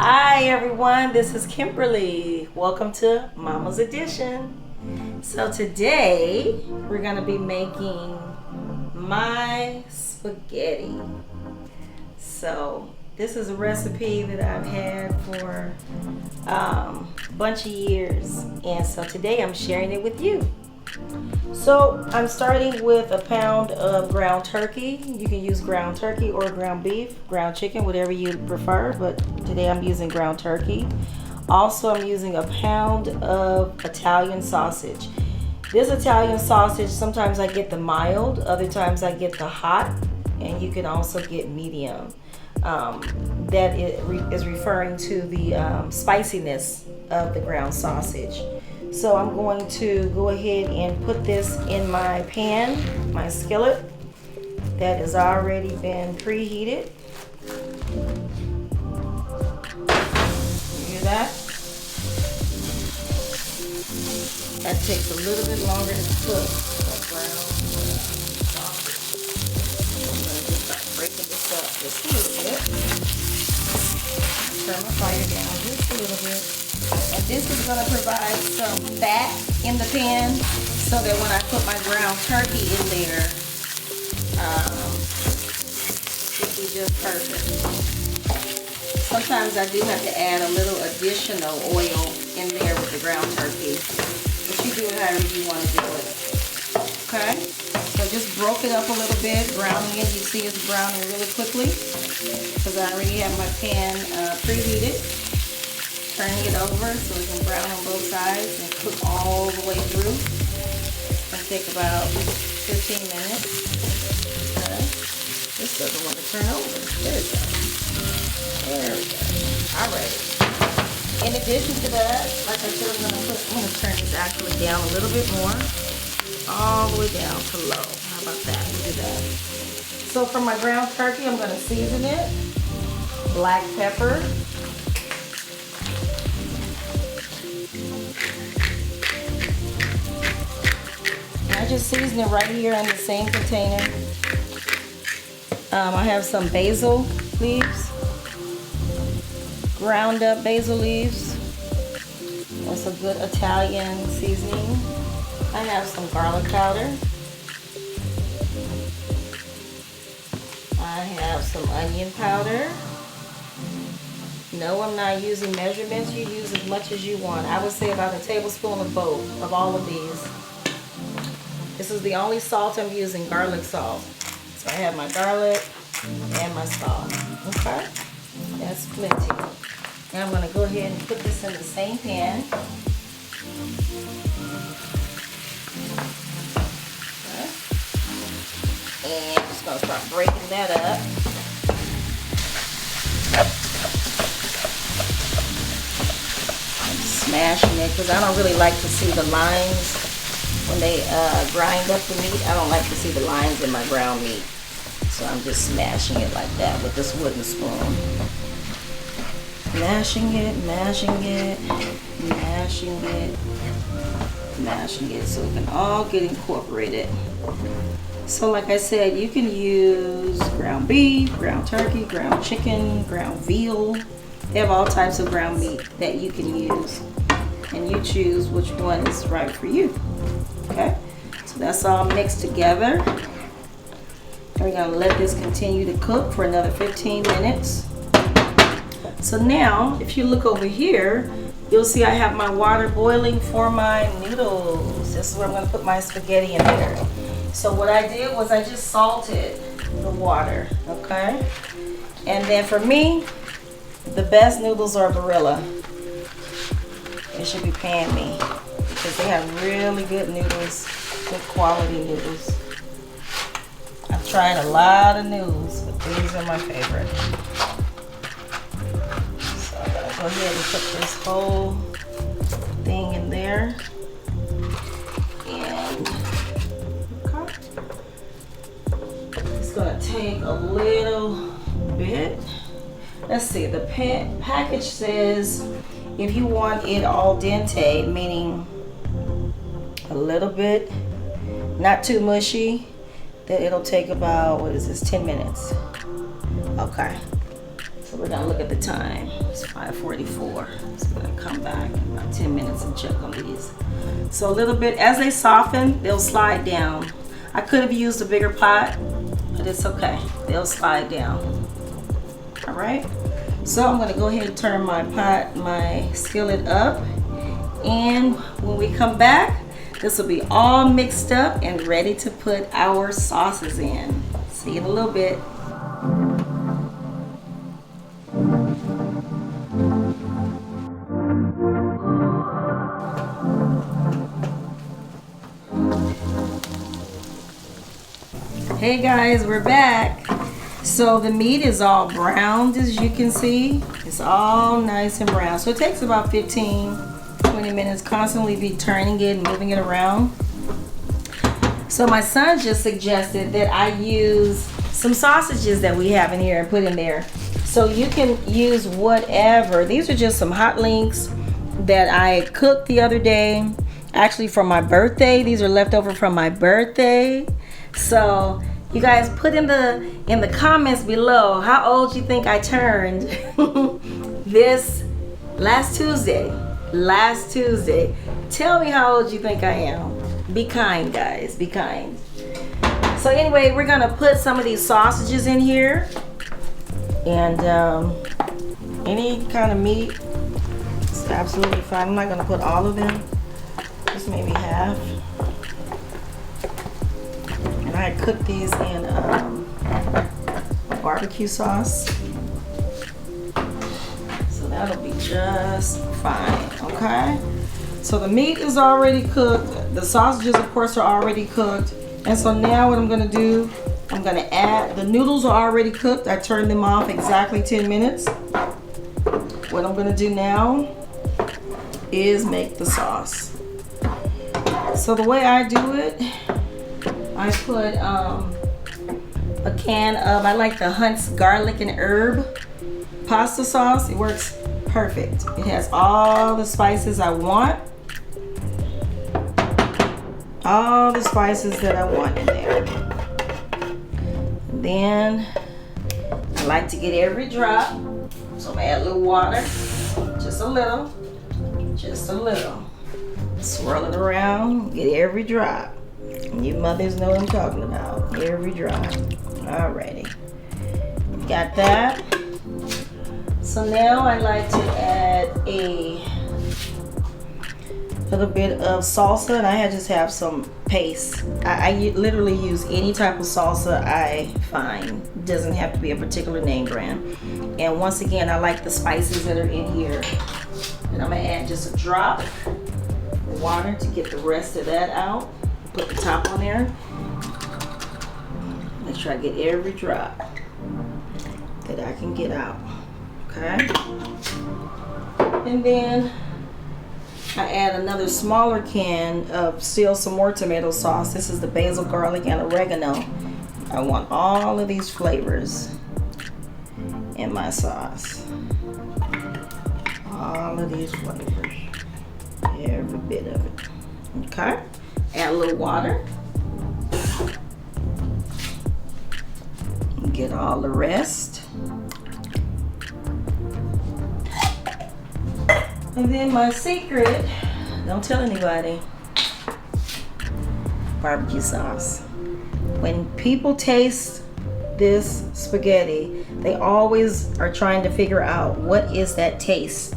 Hi everyone, this is Kimberly. Welcome to Mama's Edition. So today we're gonna be making my spaghetti. So this is a recipe that I've had for a bunch of years, and so today I'm sharing it with you. So I'm starting with a pound of ground turkey. You can use ground turkey or ground beef, ground chicken, whatever you prefer, but today I'm using ground turkey. Also, I'm using a pound of Italian sausage. This Italian sausage, sometimes I get the mild, other times I get the hot, and you can also get medium. That is referring to the spiciness of the ground sausage. So I'm going to go ahead and put this in my pan, my skillet that has already been preheated. You hear that? That takes a little bit longer to cook. That brown sausage. I'm going to just start breaking this up just a little bit. Turn my fire down just a little bit. And this is going to provide some fat in the pan so that when I put my ground turkey in there, it'll be just perfect. Sometimes I do have to add a little additional oil in there with the ground turkey, but you do it however you want to do it. Okay? So just broke it up a little bit, browning it. You see it's browning really quickly because I already have my pan preheated. Turning it over so it can brown on both sides and cook all the way through. It's going to take about 15 minutes. Okay. This doesn't want to turn over. There it goes. There we go. Alright. In addition to that, like I said, I'm going to turn this actually down a little bit more. All the way down to low. How about that? We'll do that. So for my ground turkey, I'm going to season it. Black pepper. I just season it right here in the same container. I have some basil leaves, ground up basil leaves. That's a good Italian seasoning. I have some garlic powder. I have some onion powder. No, I'm not using measurements. You use as much as you want. I would say about a tablespoon of both, of all of these. This is the only salt I'm using, garlic salt. So I have my garlic and my salt. Okay? That's plenty. Now I'm going to go ahead and put this in the same pan. Okay. And I'm just going to start breaking that up. I'm smashing it because I don't really like to see the lines. When they grind up the meat, I don't like to see the lines in my ground meat. So I'm just smashing it like that with this wooden spoon. Mashing it, mashing it, mashing it, mashing it so it can all get incorporated. So like I said, you can use ground beef, ground turkey, ground chicken, ground veal. They have all types of ground meat that you can use. And you choose which one is right for you. Okay, so that's all mixed together. We're going to let this continue to cook for another 15 minutes. So now, if you look over here, you'll see I have my water boiling for my noodles. This is where I'm going to put my spaghetti in there. So what I did was I just salted the water, okay? And then for me, the best noodles are Barilla. It should be Pan Me, because they have really good noodles, good quality noodles. I've tried a lot of noodles, but these are my favorite. So I'm gonna go ahead and put this whole thing in there. And okay. It's gonna take a little bit. Let's see, the package says if you want it al dente, meaning a little bit, not too mushy, that it'll take about, 10 minutes. Okay, so we're gonna look at the time. It's 5:44. So I'm gonna come back in about 10 minutes and check on these. So a little bit, as they soften, they'll slide down. I could have used a bigger pot, but it's okay. They'll slide down. All right. So I'm gonna go ahead and turn my skillet up. And when we come back, this will be all mixed up and ready to put our sauces in. See you in a little bit. Hey guys, we're back. So the meat is all browned, as you can see. It's all nice and brown. So it takes about 15-20 minutes, constantly be turning it and moving it around. So my son just suggested that I use some sausages that we have in here and put in there. So you can use whatever. These are just some hot links that I cooked the other day, actually for my birthday. These are leftover from my birthday. So you guys put in the comments below how old you think I turned this last Tuesday. Tell me how old you think I am. Be kind, guys, be kind. So anyway, we're gonna put some of these sausages in here, and any kind of meat is absolutely fine. I'm not gonna put all of them, just maybe half. And I cooked these in barbecue sauce, so that'll be just fine. Okay, so the meat is already cooked. The sausages, of course, are already cooked. And so now what I'm gonna do, I'm gonna add, the noodles are already cooked. I turned them off exactly 10 minutes. What I'm gonna do now is make the sauce. So the way I do it, I put a can of, I like the Hunt's garlic and herb pasta sauce. It works perfect. It has all the spices I want. All the spices that I want in there. And then I like to get every drop. So I'm gonna add a little water, just a little. Swirl it around, get every drop. And you mothers know what I'm talking about. Every drop. Alrighty. Got that. So now I like to add a little bit of salsa, and I just have some paste. I literally use any type of salsa I find. It doesn't have to be a particular name brand. And once again, I like the spices that are in here. And I'm gonna add just a drop of water to get the rest of that out. Put the top on there. Make sure I get every drop that I can get out. Okay. And then I add another smaller can of still some more tomato sauce. This is the basil, garlic, and oregano. I want all of these flavors in my sauce. All of these flavors. Every bit of it. Okay. Add a little water. Get all the rest. And then my secret, don't tell anybody, barbecue sauce. When people taste this spaghetti, they always are trying to figure out what is that taste.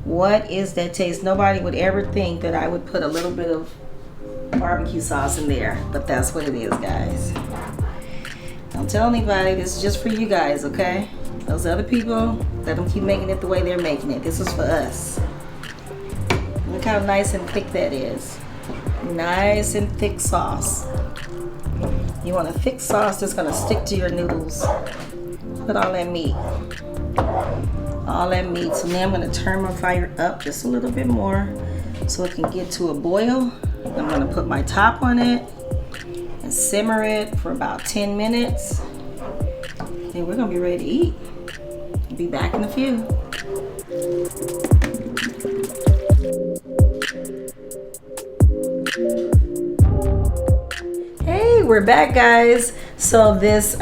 What is that taste? Nobody would ever think that I would put a little bit of barbecue sauce in there, but that's what it is, guys. Don't tell anybody. This is just for you guys, okay? Those other people, let them keep making it the way they're making it. This is for us. Look how nice and thick that is. Nice and thick sauce. You want a thick sauce that's gonna stick to your noodles. Put all that meat. All that meat. So now I'm gonna turn my fire up just a little bit more so it can get to a boil. I'm gonna put my top on it and simmer it for about 10 minutes. Then we're gonna be ready to eat. Be back in a few. Hey, we're back, guys. So this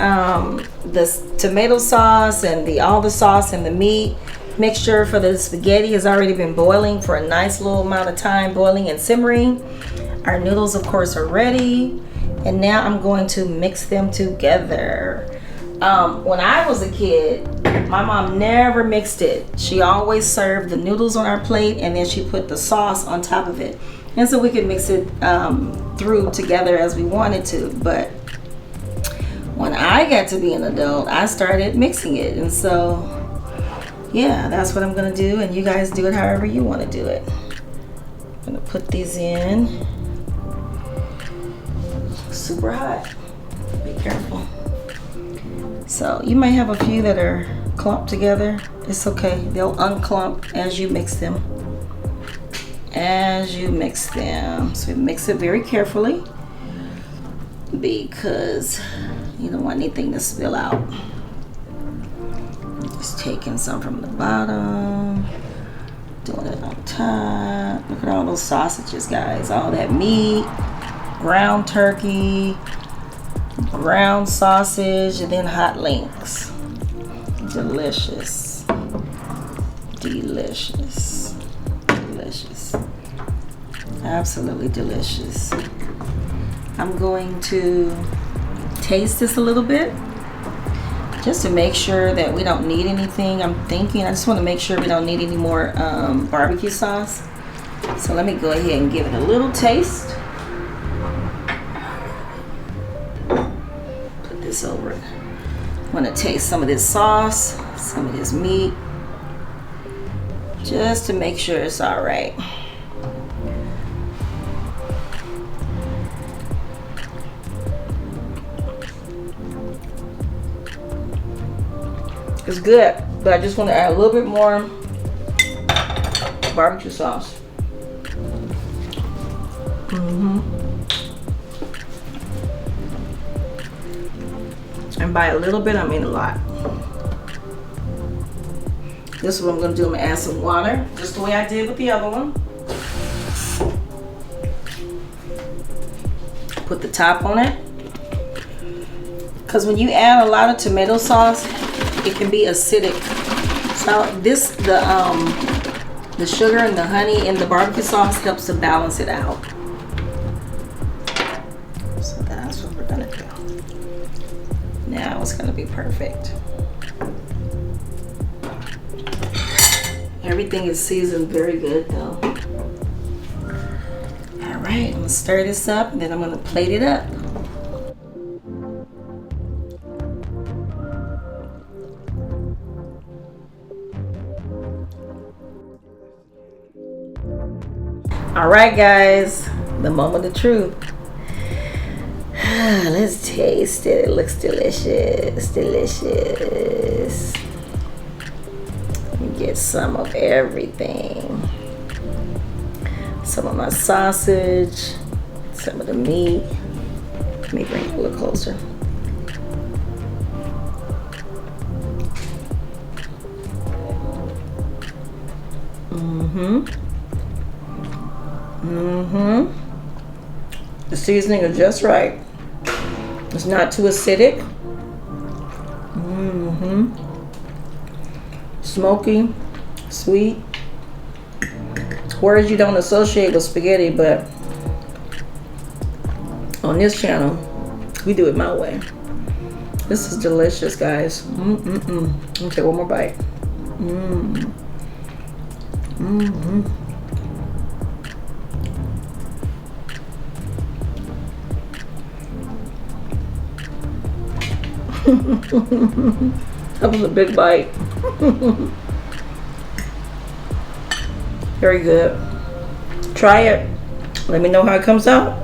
tomato sauce and all the sauce and the meat mixture for the spaghetti has already been boiling for a nice little amount of time, boiling and simmering. Our noodles, of course, are ready. And now I'm going to mix them together. When I was a kid, my mom never mixed it. She always served the noodles on our plate, and then she put the sauce on top of it. And so we could mix it through together as we wanted to. But when I got to be an adult, I started mixing it. And so, yeah, that's what I'm gonna do. And you guys do it however you wanna do it. I'm gonna put these in. Super hot. Be careful. So you might have a few that are clumped together. It's okay. They'll unclump as you mix them. So mix it very carefully because you don't want anything to spill out. Just taking some from the bottom, doing it on top. Look at all those sausages, guys. All that meat, ground turkey, ground sausage, and then hot links. Delicious. Delicious. Delicious. Absolutely delicious. I'm going to taste this a little bit just to make sure that we don't need anything. I just want to make sure we don't need any more barbecue sauce. So let me go ahead and give it a little taste. Put this over it. I want to taste some of this sauce, some of this meat, just to make sure it's all right. It's good, but I just want to add a little bit more barbecue sauce. And by a little bit, I mean a lot. This is what I'm going to do. I'm going to add some water, just the way I did with the other one. Put the top on it. Because when you add a lot of tomato sauce, it can be acidic. So the sugar and the honey and the barbecue sauce helps to balance it out. So that's what we're gonna do. Now it's gonna be perfect. Everything is seasoned very good though. All right, I'm gonna stir this up and then I'm gonna plate it up. All right, guys, the moment of truth. Let's taste it. It looks delicious, delicious. Let me get some of everything. Some of my sausage, some of the meat. Let me bring it a little closer. The seasoning is just right. It's not too acidic. Smoky, sweet. Words you don't associate with spaghetti, but on this channel, we do it my way. This is delicious, guys. Let me take one more bite. That was a big bite. Very good. Try it. Let me know how it comes out.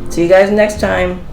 See you guys next time.